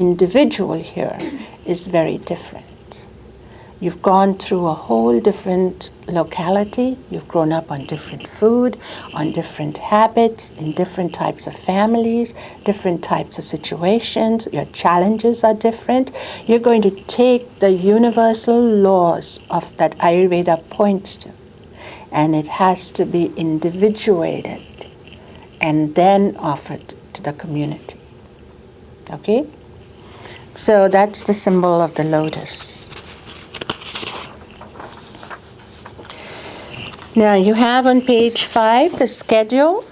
individual here is very different. You've gone through a whole different locality. You've grown up on different food, on different habits, in different types of families, different types of situations. Your challenges are different. You're going to take the universal laws of that Ayurveda points to, and it has to be individuated and then offered to the community. Okay? So that's the symbol of the lotus. Now you have on page 5 the schedule.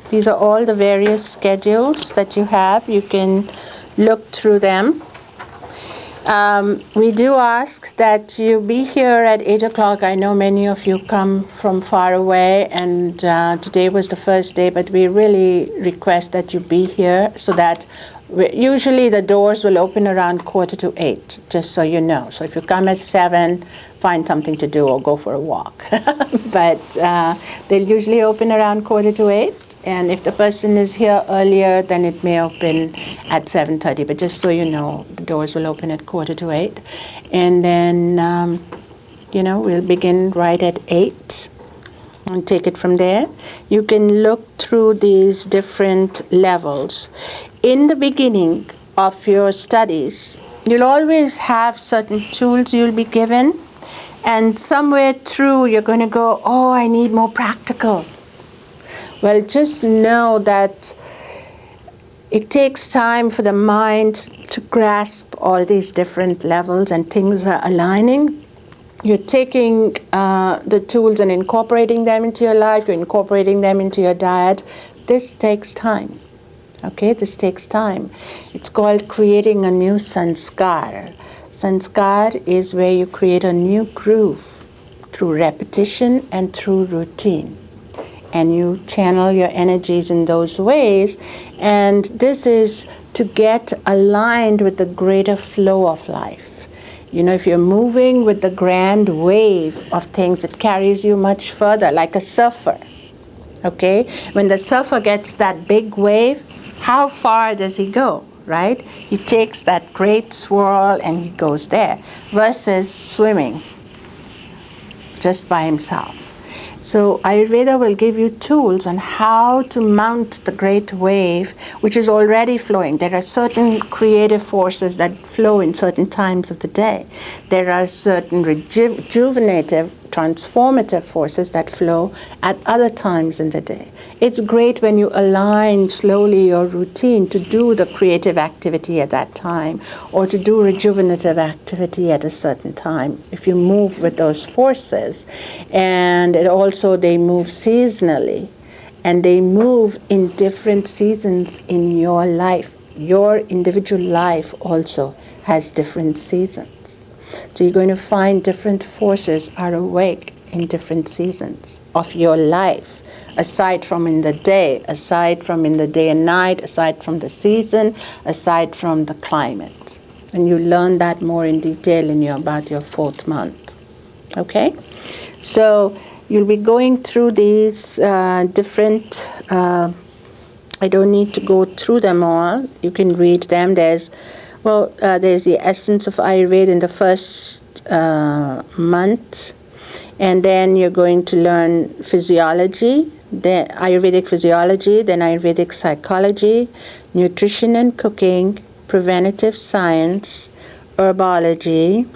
These are all the various schedules that you have. You can look through them. We do ask that you be here at 8 o'clock. I know many of you come from far away, and today was the first day, but we really request that you be here so that usually the doors will open around 7:45, just so you know. So if you come at 7, find something to do or go for a walk. But they'll usually open around 7:45. And if the person is here earlier, then it may open at 7:30. But just so you know, the doors will open at 7:45. And then, we'll begin right at 8 and take it from there. You can look through these different levels. In the beginning of your studies, you'll always have certain tools you'll be given. And somewhere through, you're going to go, oh, I need more practical. Well, just know that it takes time for the mind to grasp all these different levels and things are aligning. You're taking the tools and incorporating them into your life. You're incorporating them into your diet. This takes time. Okay, this takes time. It's called creating a new sanskar. Sanskar is where you create a new groove through repetition and through routine. And you channel your energies in those ways. And this is to get aligned with the greater flow of life. If you're moving with the grand wave of things, it carries you much further, like a surfer. Okay? When the surfer gets that big wave, how far does he go, right? He takes that great swirl and he goes there, versus swimming just by himself. So Ayurveda will give you tools on how to mount the great wave, which is already flowing. There are certain creative forces that flow in certain times of the day. There are certain rejuvenative, transformative forces that flow at other times in the day. It's great when you align slowly your routine to do the creative activity at that time, or to do rejuvenative activity at a certain time, if you move with those forces. And they move seasonally, and they move in different seasons in your life. Your individual life also has different seasons. So you're going to find different forces are awake in different seasons of your life, aside from in the day and night, aside from the season, aside from the climate. And you learn that more in detail about your 4th month. Okay? So you'll be going through these different, I don't need to go through them all. You can read them. There's the essence of Ayurveda in the first month. And then you're going to learn physiology, then Ayurvedic physiology, then Ayurvedic psychology, nutrition and cooking, preventative science, herbology,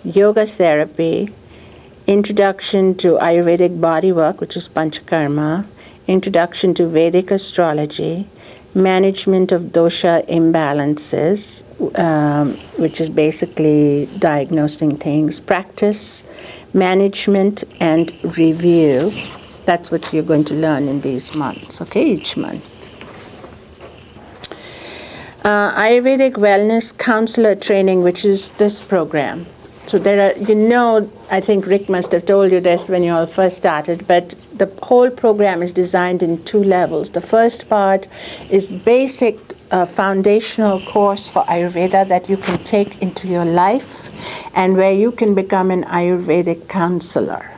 yoga therapy, introduction to Ayurvedic bodywork, which is Panchakarma, introduction to Vedic astrology, management of dosha imbalances, which is basically diagnosing things, practice, management, and review. That's what you're going to learn in these months, okay, each month. Ayurvedic Wellness Counselor Training, which is this program. So there are, I think Rick must have told you this when you all first started, but the whole program is designed in 2 levels. The first part is basic foundational course for Ayurveda that you can take into your life, and where you can become an Ayurvedic counselor.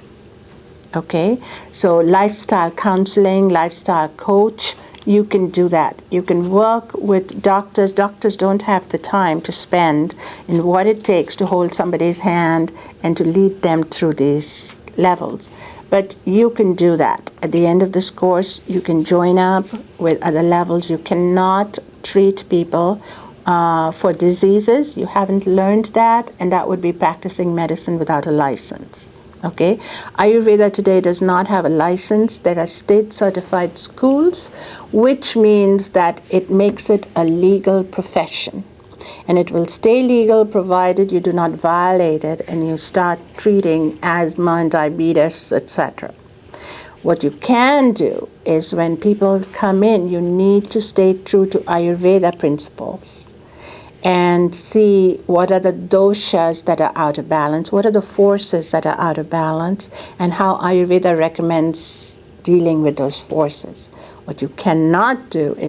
Okay? So lifestyle counseling, lifestyle coach you can do that. You can work with doctors. Doctors don't have the time to spend in what it takes to hold somebody's hand and to lead them through these levels. But you can do that. At the end of this course, you can join up with other levels. You cannot treat people for diseases. You haven't learned that, and that would be practicing medicine without a license. Okay, Ayurveda today does not have a license. There are state-certified schools, which means that it makes it a legal profession. And it will stay legal provided you do not violate it and you start treating asthma and diabetes, etc. What you can do is when people come in, you need to stay true to Ayurveda principles and see what are the doshas that are out of balance, what are the forces that are out of balance, and how Ayurveda recommends dealing with those forces. What you cannot do is